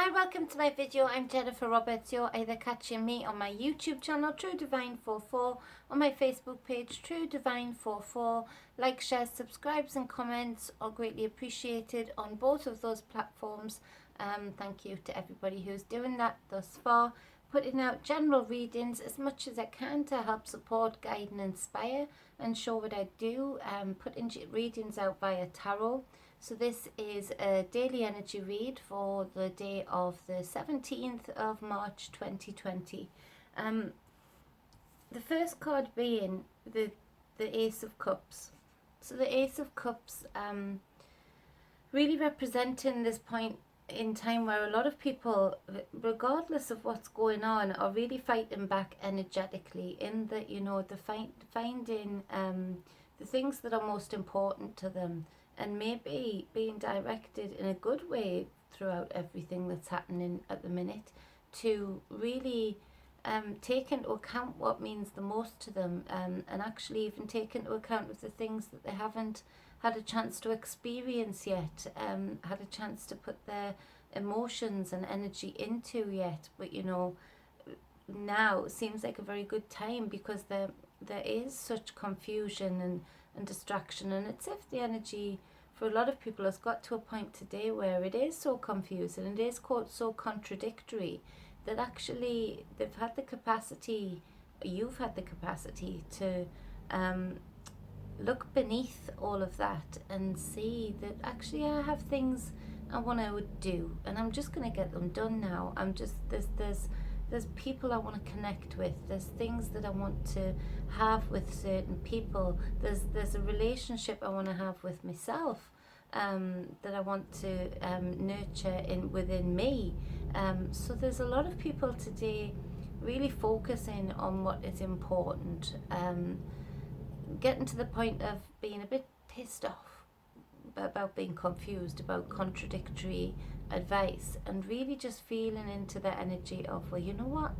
Hi, welcome to my video. I'm Jennifer Roberts. You're either catching me on my YouTube channel, True Divine 44, on my Facebook page, True Divine 44. Like, share, subscribes and comments are greatly appreciated on both of those platforms. Thank you to everybody who's doing that thus far. Putting out general readings as much as I can to help support, guide and inspire and show what I do. Putting readings out via tarot. So this is a daily energy read for the day of the 17th of March 2020. The first card being the Ace of Cups. So the Ace of Cups really representing this point in time where a lot of people, regardless of what's going on, are really fighting back energetically in that, you know, finding the things that are most important to them, and maybe being directed in a good way throughout everything that's happening at the minute to really take into account what means the most to them, and actually even take into account of the things that they haven't had a chance to experience yet, had a chance to put their emotions and energy into yet. But you know, now seems like a very good time because there is such confusion and distraction, and it's if the energy for a lot of people has got to a point today where it is so confusing and it is so contradictory that actually they've had the capacity, you've had the capacity to look beneath all of that and see that actually I have things I want to do and I'm just going to get them done now. There's people I want to connect with. There's things that I want to have with certain people. There's a relationship I want to have with myself that I want to nurture within me. So there's a lot of people today really focusing on what is important, getting to the point of being a bit pissed off about being confused, about contradictory advice, and really just feeling into the energy of, well, you know what,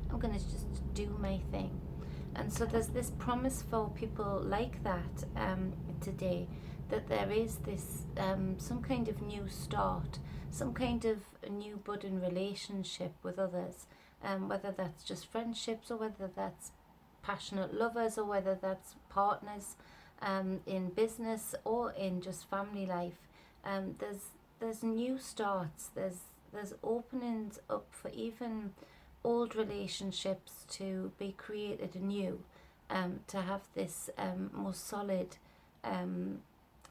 I'm going to just do my thing. And so there's this promise for people like that today, that there is this some kind of new start, some kind of a new budding relationship with others, whether that's just friendships or whether that's passionate lovers or whether that's partners in business or in just family life. There's new starts, there's openings up for even old relationships to be created anew, to have this more solid,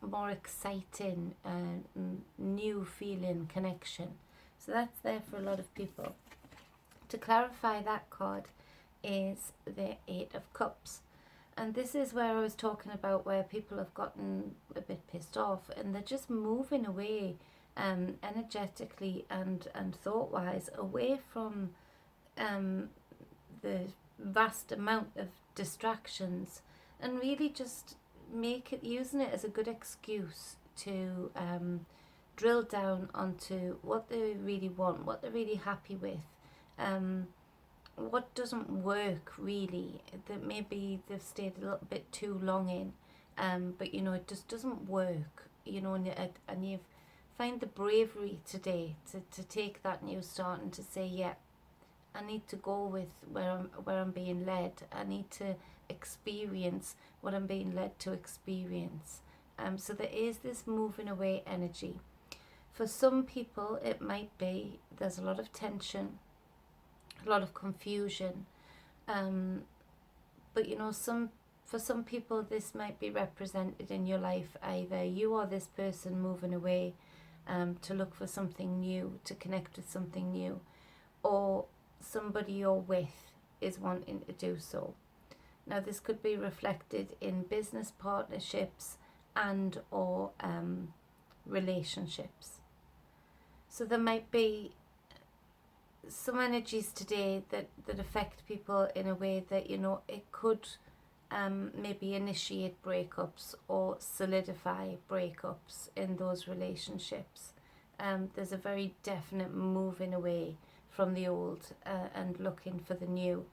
more exciting, new feeling connection. So that's there for a lot of people. To clarify that card is the Eight of Cups. And this is where I was talking about where people have gotten a bit pissed off and they're just moving away energetically and thought-wise away from the vast amount of distractions, and really just using it as a good excuse to drill down onto what they really want, what they're really happy with, what doesn't work really, that maybe they've stayed a little bit too long in, but you know, it just doesn't work, you know, and you find the bravery today to take that new start and to say, yeah, I need to go with where I'm being led. I need to experience what I'm being led to experience. So there is this moving away energy. For some people, it might be there's a lot of tension, a lot of confusion, but you know, for some people this might be represented in your life. Either you are this person moving away to look for something new, to connect with something new, or somebody you're with is wanting to do so. Now this could be reflected in business partnerships and or relationships. So there might be some energies today that affect people in a way that, you know, it could maybe initiate breakups or solidify breakups in those relationships. There's a very definite moving away from the old and looking for the new.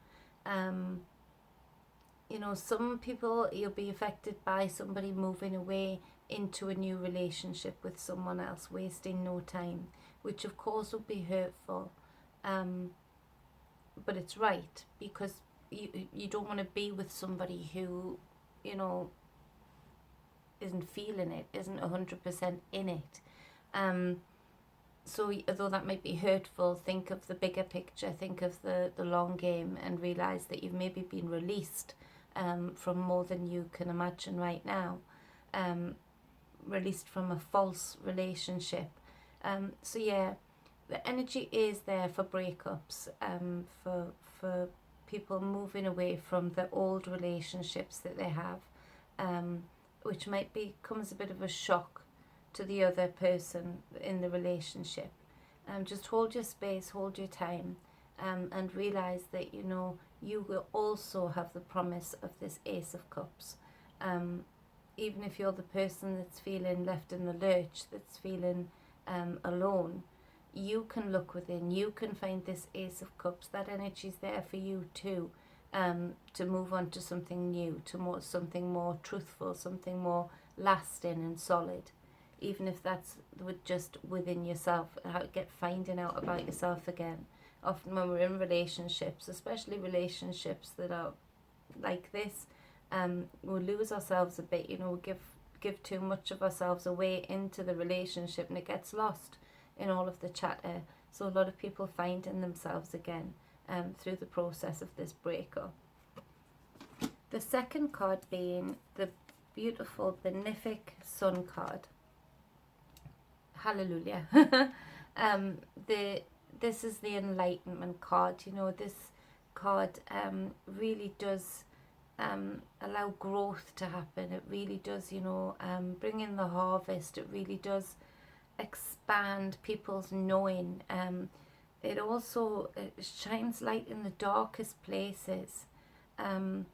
You know, some people, you'll be affected by somebody moving away into a new relationship with someone else, wasting no time, which of course would be hurtful, but it's right, because you don't want to be with somebody who, you know, isn't feeling it, isn't 100% in it. So although that might be hurtful, think of the bigger picture, think of the long game, and realise that you've maybe been released from more than you can imagine right now, released from a false relationship. So yeah, the energy is there for breakups, for people moving away from the old relationships that they have, which might come as a bit of a shock to the other person in the relationship. Just hold your space, hold your time, and realize that, you know, you will also have the promise of this Ace of Cups. Even if you're the person that's feeling left in the lurch, that's feeling alone, you can look within, you can find this Ace of Cups. That energy's there for you too, to move on to something new, to something more truthful, something more lasting and solid, even if that's just within yourself, finding out about yourself again. Often when we're in relationships, especially relationships that are like this, we'll lose ourselves a bit, you know, we give too much of ourselves away into the relationship, and it gets lost in all of the chatter. So a lot of people finding themselves again through the process of this breakup. The second card being the beautiful benefic Sun card. Hallelujah. This is the Enlightenment card. You know, this card really does allow growth to happen. It really does, you know, bring in the harvest. It really does expand people's knowing. It also shines light in the darkest places. And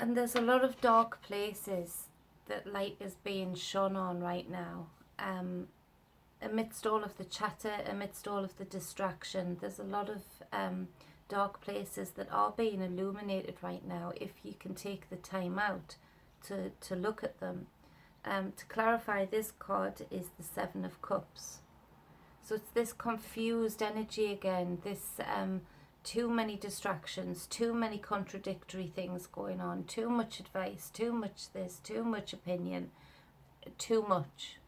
there's a lot of dark places that light is being shone on right now. Amidst all of the chatter, amidst all of the distraction, there's a lot of dark places that are being illuminated right now, if you can take the time out to look at them. To clarify, this card is the Seven of Cups. So it's this confused energy again, this too many distractions, too many contradictory things going on, too much advice, too much this, too much opinion, too much.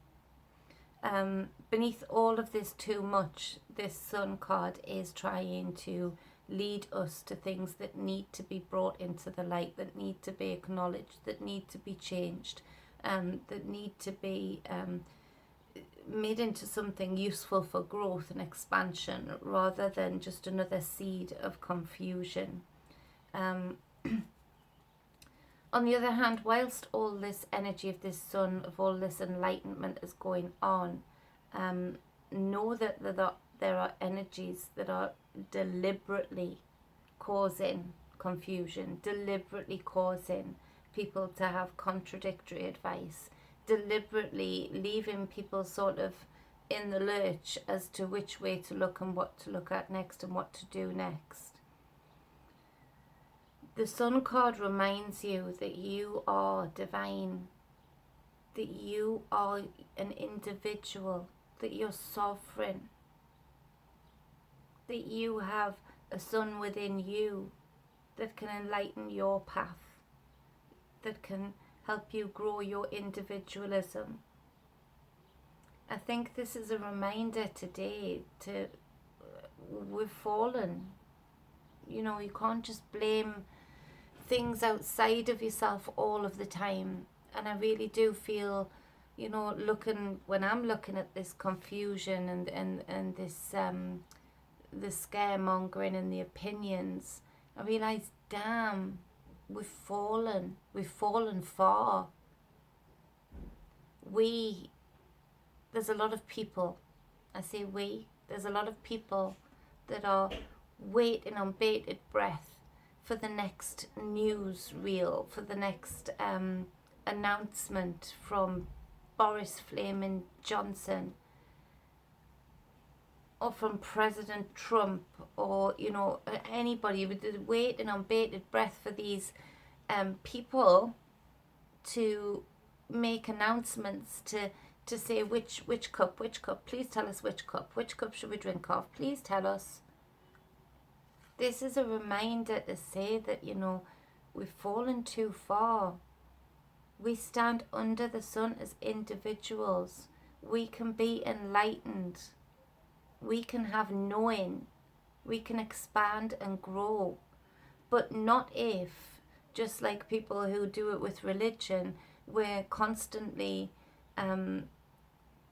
Beneath all of this too much, this Sun card is trying to lead us to things that need to be brought into the light, that need to be acknowledged, that need to be changed, that need to be made into something useful for growth and expansion, rather than just another seed of confusion. On the other hand, whilst all this energy of this Sun, of all this enlightenment is going on, know that there are energies that are deliberately causing confusion, deliberately causing people to have contradictory advice, deliberately leaving people sort of in the lurch as to which way to look and what to look at next and what to do next. The Sun card reminds you that you are divine, that you are an individual, that you're sovereign, that you have a Sun within you that can enlighten your path, that can help you grow your individualism. I think this is a reminder today to we've fallen. You know, you can't just blame things outside of yourself all of the time. And I really do feel, you know, when I'm looking at this confusion and this the scaremongering and the opinions, I realise, damn, we've fallen far. There's a lot of people, I say there's a lot of people that are waiting on bated breath for the next news reel, for the next announcement from Boris Flamin Johnson, or from President Trump, or, you know, anybody, waiting on bated breath for these people to make announcements, to to say which cup, please tell us which cup should we drink off, please tell us. This is a reminder to say that, you know, we've fallen too far. We stand under the sun as individuals. We can be enlightened. We can have knowing. We can expand and grow. But not if, just like people who do it with religion, we're constantly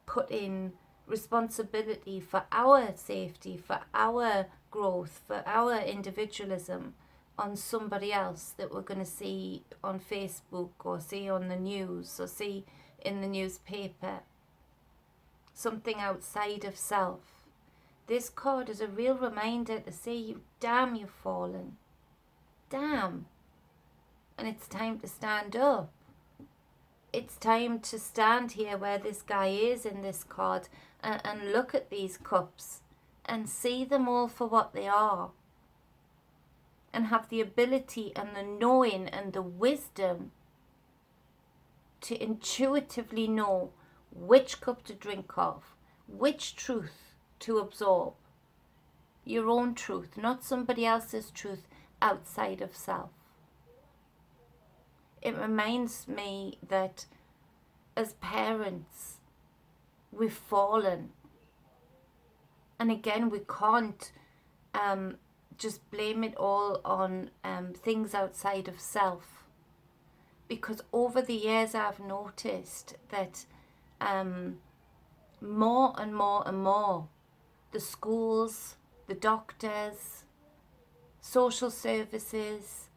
putting responsibility for our safety, for our growth, for our individualism on somebody else that we're going to see on Facebook or see on the news or see in the newspaper. Something outside of self. This card is a real reminder to say, you damn, you've fallen. Damn. And it's time to stand up. It's time to stand here where this guy is in this card and look at these cups and see them all for what they are. And have the ability and the knowing and the wisdom to intuitively know which cup to drink of, which truth to absorb. Your own truth, not somebody else's truth outside of self. It reminds me that as parents, we've fallen. And again, we can't just blame it all on things outside of self. Because over the years, I've noticed that more and more and more, the schools, the doctors, social services,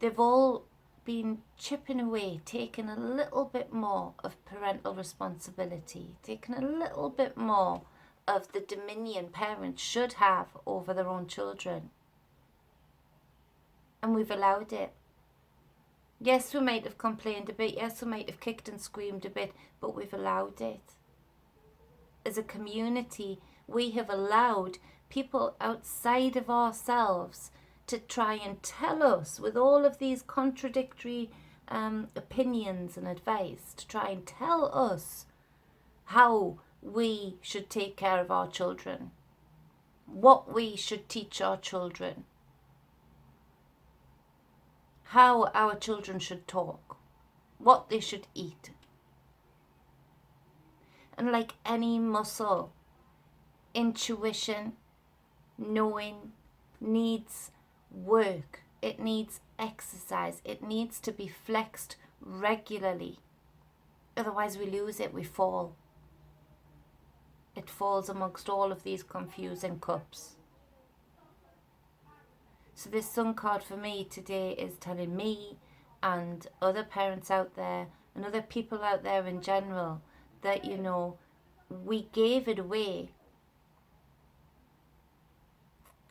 they've all been chipping away, taking a little bit more of parental responsibility, taking a little bit more of the dominion parents should have over their own children. And we've allowed it. Yes, we might have complained a bit, yes, we might have kicked and screamed a bit, but we've allowed it. As a community, we have allowed people outside of ourselves to try and tell us, with all of these contradictory opinions and advice, to try and tell us how we should take care of our children, what we should teach our children, how our children should talk, what they should eat. And like any muscle, intuition, knowing, needs work. It needs exercise. It needs to be flexed regularly. Otherwise we lose it, we fall. It falls amongst all of these confusing cups. So this sun card for me today is telling me and other parents out there and other people out there in general that, you know, we gave it away.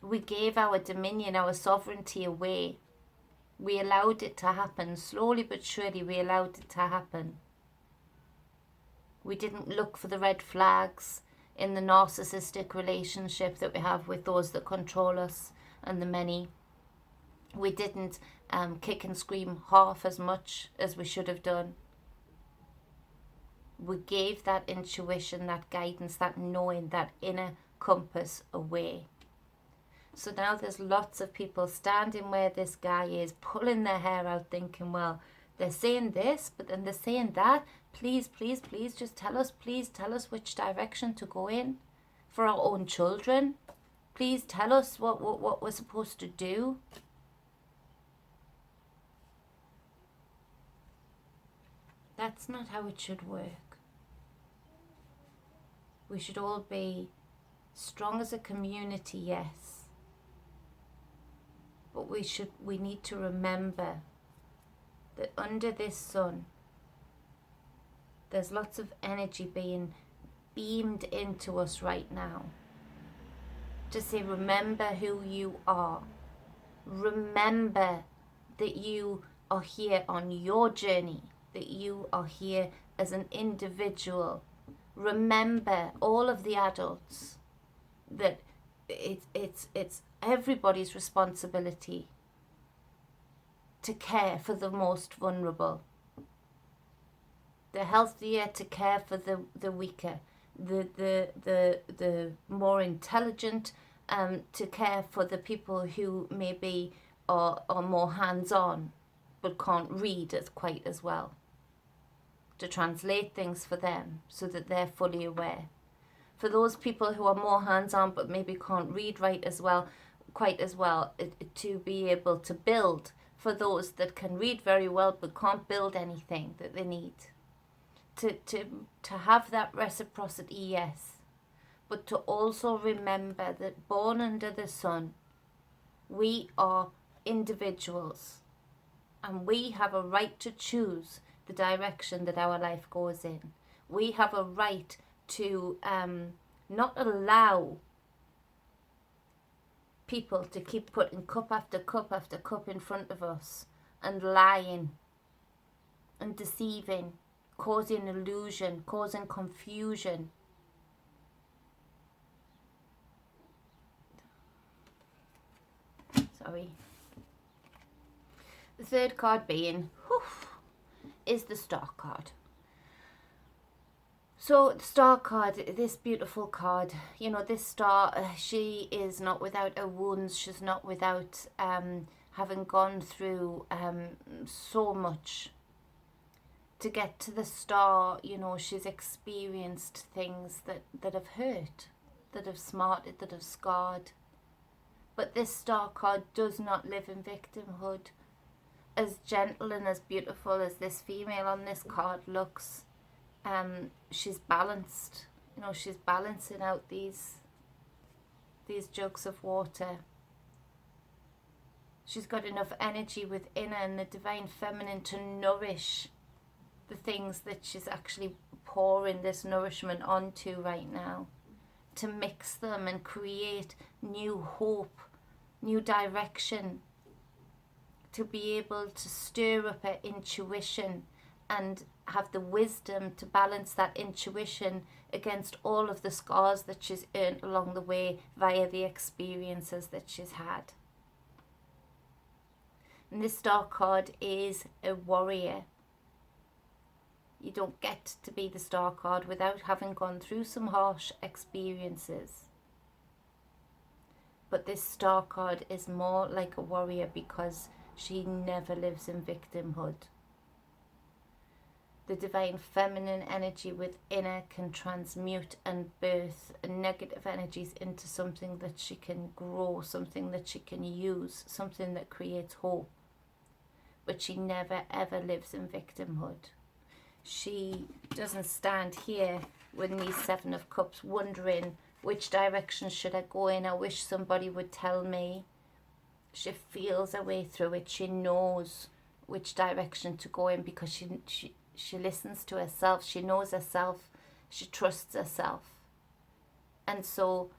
We gave our dominion, our sovereignty away. We allowed it to happen. Slowly but surely we allowed it to happen. We didn't look for the red flags in the narcissistic relationship that we have with those that control us and the many. We didn't kick and scream half as much as we should have done. We gave that intuition, that guidance, that knowing, that inner compass away. So now there's lots of people standing where this guy is, pulling their hair out, thinking, well, they're saying this, but then they're saying that. Please, please, please, just tell us, please tell us which direction to go in for our own children. Please tell us what we're supposed to do. That's not how it should work. We should all be strong as a community, yes. But we need to remember that under this sun, there's lots of energy being beamed into us right now. To say, remember who you are. Remember that you are here on your journey, that you are here as an individual. Remember all of the adults, that it's everybody's responsibility to care for the most vulnerable. the healthier to care for the weaker, the more intelligent to care for the people who maybe are more hands-on but can't read as quite as well, to translate things for them so that they're fully aware. For those people who are more hands-on but maybe can't read right as well, quite as well, to be able to build for those that can read very well but can't build anything that they need. To have that reciprocity, yes, but to also remember that born under the sun, we are individuals and we have a right to choose the direction that our life goes in. We have a right to not allow people to keep putting cup after cup after cup in front of us and lying and deceiving, causing illusion, causing confusion. Sorry. The third card being, is the Star card. So the Star card, this beautiful card, you know, this star, she is not without her wounds. She's not without having gone through so much to get to the star. You know, she's experienced things that have hurt, that have smarted, that have scarred. But this Star card does not live in victimhood. As gentle and as beautiful as this female on this card looks, she's balanced. You know, she's balancing out these jugs of water. She's got enough energy within her and the divine feminine to nourish the things that she's actually pouring this nourishment onto right now, to mix them and create new hope, new direction, to be able to stir up her intuition and have the wisdom to balance that intuition against all of the scars that she's earned along the way via the experiences that she's had. And this Star card is a warrior. You don't get to be the Star card without having gone through some harsh experiences. But this Star card is more like a warrior because she never lives in victimhood. The divine feminine energy within her can transmute and birth negative energies into something that she can grow, something that she can use, something that creates hope. But she never ever lives in victimhood. She doesn't stand here with these Seven of Cups wondering which direction should I go in. I wish somebody would tell me. She feels her way through it. She knows which direction to go in because she listens to herself. She knows herself. She trusts herself. And so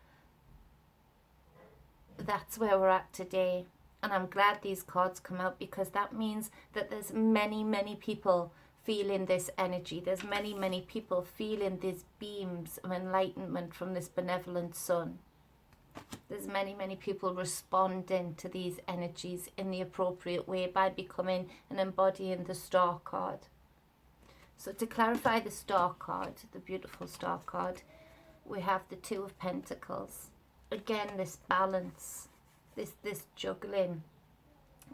that's where we're at today. And I'm glad these cards come out because that means that there's many, many people feeling this energy. There's many, many people feeling these beams of enlightenment from this benevolent sun. There's many, many people responding to these energies in the appropriate way by becoming and embodying the Star card. So to clarify the Star card, the beautiful Star card, we have the Two of Pentacles. Again, this balance, this juggling.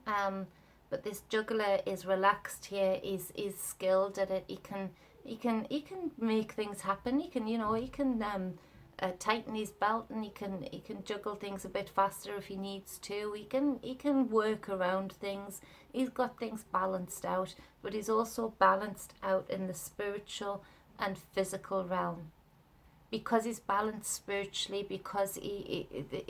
But this juggler is relaxed here, is skilled at it. He can make things happen. He can tighten his belt and he can juggle things a bit faster if he needs to. He can work around things. He's got things balanced out, but he's also balanced out in the spiritual and physical realm. Because he's balanced spiritually, because he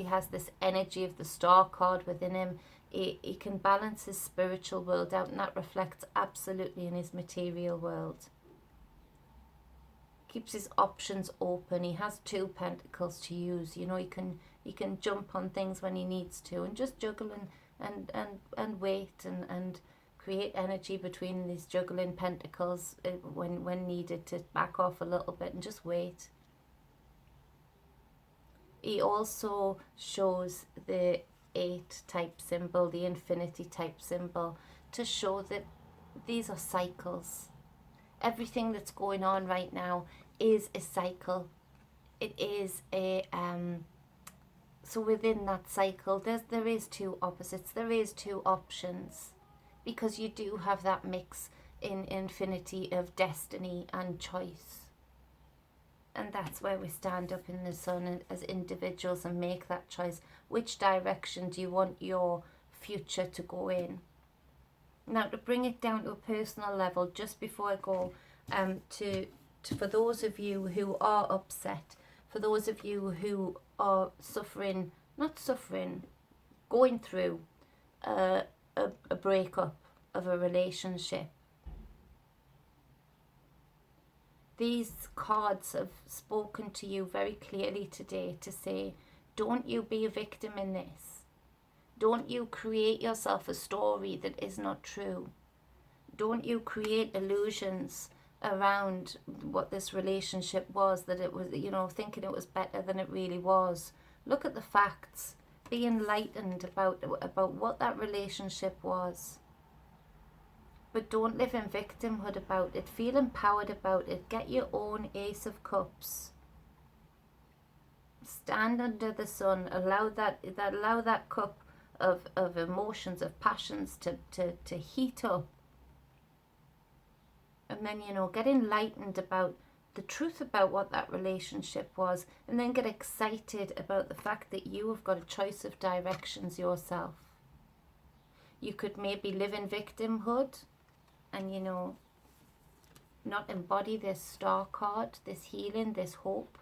has this energy of the Star card within him, he can balance his spiritual world out, and that reflects absolutely in his material world. Keeps his options open. He has two pentacles to use. You know, he can jump on things when he needs to and just juggle and wait and create energy between these juggling pentacles when needed to back off a little bit and just wait. He also shows the 8 type symbol, the infinity type symbol, to show that these are cycles. Everything that's going on right now is a cycle. It is a so within that cycle, there is two opposites, there is two options, because you do have that mix in infinity of destiny and choice. And that's where we stand up in the sun as individuals and make that choice. Which direction do you want your future to go in? Now, to bring it down to a personal level, just before I go, for those of you who are upset, for those of you who are going through a breakup of a relationship, these cards have spoken to you very clearly today to say, don't you be a victim in this. Don't you create yourself a story that is not true. Don't you create illusions around what this relationship was, that it was, thinking it was better than it really was. Look at the facts. Be enlightened about what that relationship was. But don't live in victimhood about it. Feel empowered about it. Get your own Ace of Cups. Stand under the sun. Allow that cup of emotions, of passions to heat up. And then, get enlightened about the truth about what that relationship was. And then get excited about the fact that you have got a choice of directions yourself. You could maybe live in victimhood and, not embody this star card, this healing, this hope.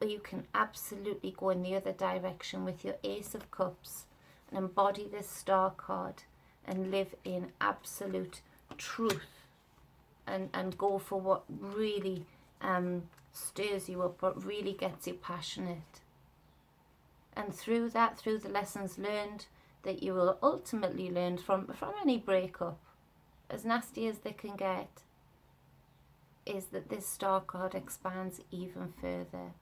Or you can absolutely go in the other direction with your Ace of Cups and embody this star card and live in absolute truth and go for what really stirs you up, what really gets you passionate. And through that, through the lessons learned that you will ultimately learn from any breakup, as nasty as they can get, is that this star card expands even further.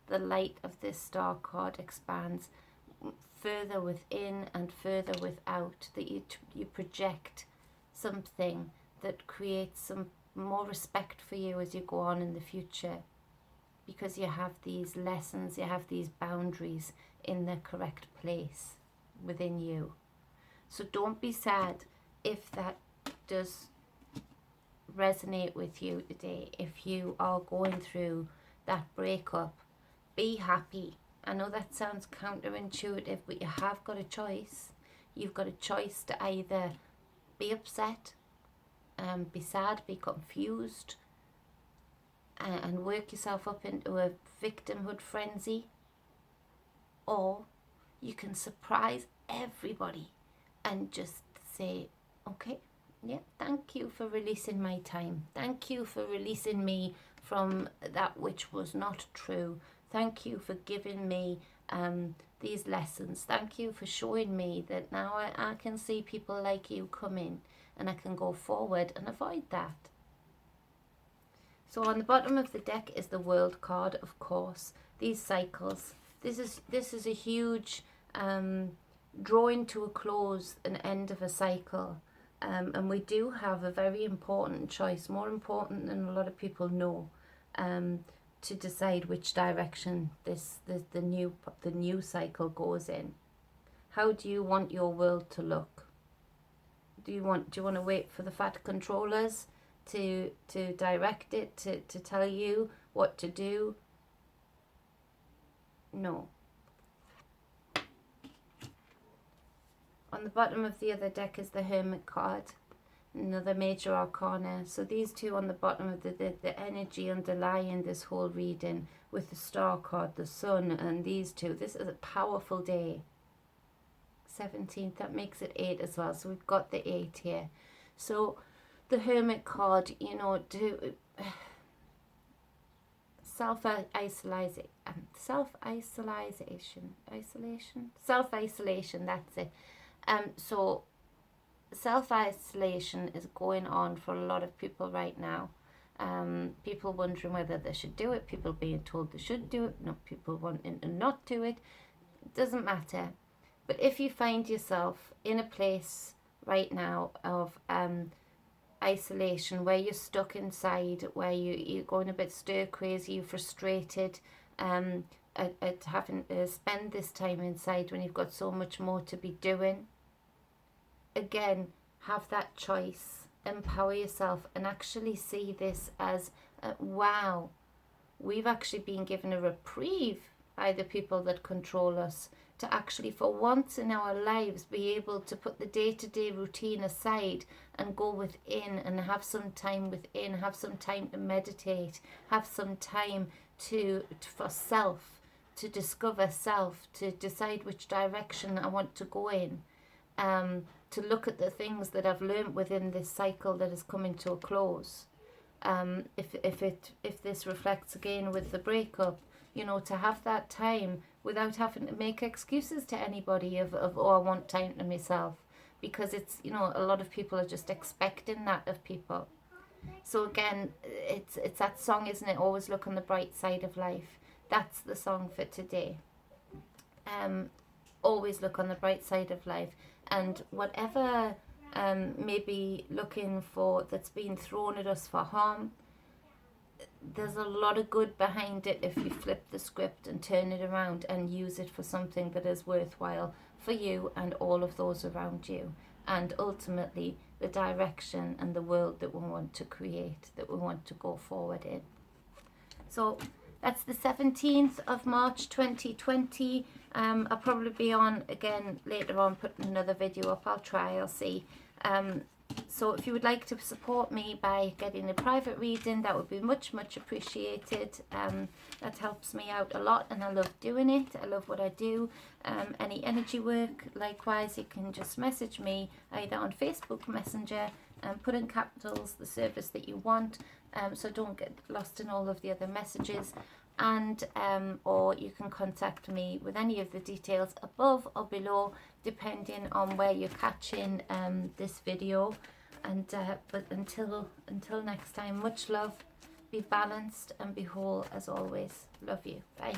The light of this star card expands further within and further without, that you project something that creates some more respect for you as you go on in the future, because you have these lessons, you have these boundaries in the correct place within you. So don't be sad if that does resonate with you today. If you are going through that breakup, be happy. I know that sounds counterintuitive, but you have got a choice. You've got a choice to either be upset, be sad, be confused, and work yourself up into a victimhood frenzy, or you can surprise everybody and just say, okay, yeah, thank you for releasing my time. Thank you for releasing me from that which was not true. Thank you for giving me these lessons. Thank you for showing me that now I can see people like you come in and I can go forward and avoid that. So on the bottom of the deck is the World card, of course. These cycles. This is a huge drawing to a close, an end of a cycle. And we do have a very important choice, more important than a lot of people know, to decide which direction the new cycle goes in. How do you want your world to look? Do you want to wait for the fat controllers to direct it, to tell you what to do? No. On the bottom of the other deck is the Hermit card, another major arcana. So these two on the bottom of the energy underlying this whole reading, with the star card, the sun, and these two. This is a powerful day. 17th, that makes it 8 as well. So we've got the 8 here. So the Hermit card, to self-isolation, that's it. So self-isolation is going on for a lot of people right now. People wondering whether they should do it, people being told they should do it, not people wanting to not do it. It doesn't matter. But if you find yourself in a place right now of isolation, where you're stuck inside, where you're going a bit stir crazy, you're frustrated at having to spend this time inside when you've got so much more to be doing. Again, have that choice, empower yourself, and actually see this as wow, we've actually been given a reprieve by the people that control us, to actually for once in our lives be able to put the day-to-day routine aside and go within and have some time within, have some time to meditate, have some time for self, to discover self, to decide which direction I want to go in, to look at the things that I've learned within this cycle that is coming to a close. If this reflects again with the breakup, you know, to have that time without having to make excuses to anybody of oh, I want time to myself, because it's, you know, a lot of people are just expecting that of people. So again, it's that song, isn't it? Always look on the bright side of life. That's the song for today. Always look on the bright side of life, and whatever maybe looking for that's been thrown at us for harm, there's a lot of good behind it if you flip the script and turn it around and use it for something that is worthwhile for you and all of those around you, and ultimately the direction and the world that we want to create, that we want to go forward in. So that's the 17th of March 2020. I'll probably be on again later on, putting another video up. I'll try, I'll see. So if you would like to support me by getting a private reading, that would be much, much appreciated. That helps me out a lot, and I love doing it. I love what I do. Any energy work, likewise, you can just message me either on Facebook Messenger and put in capitals the service that you want, so don't get lost in all of the other messages. And or you can contact me with any of the details above or below, depending on where you're catching this video. And but until next time, much love, be balanced and be whole as always. Love you. Bye.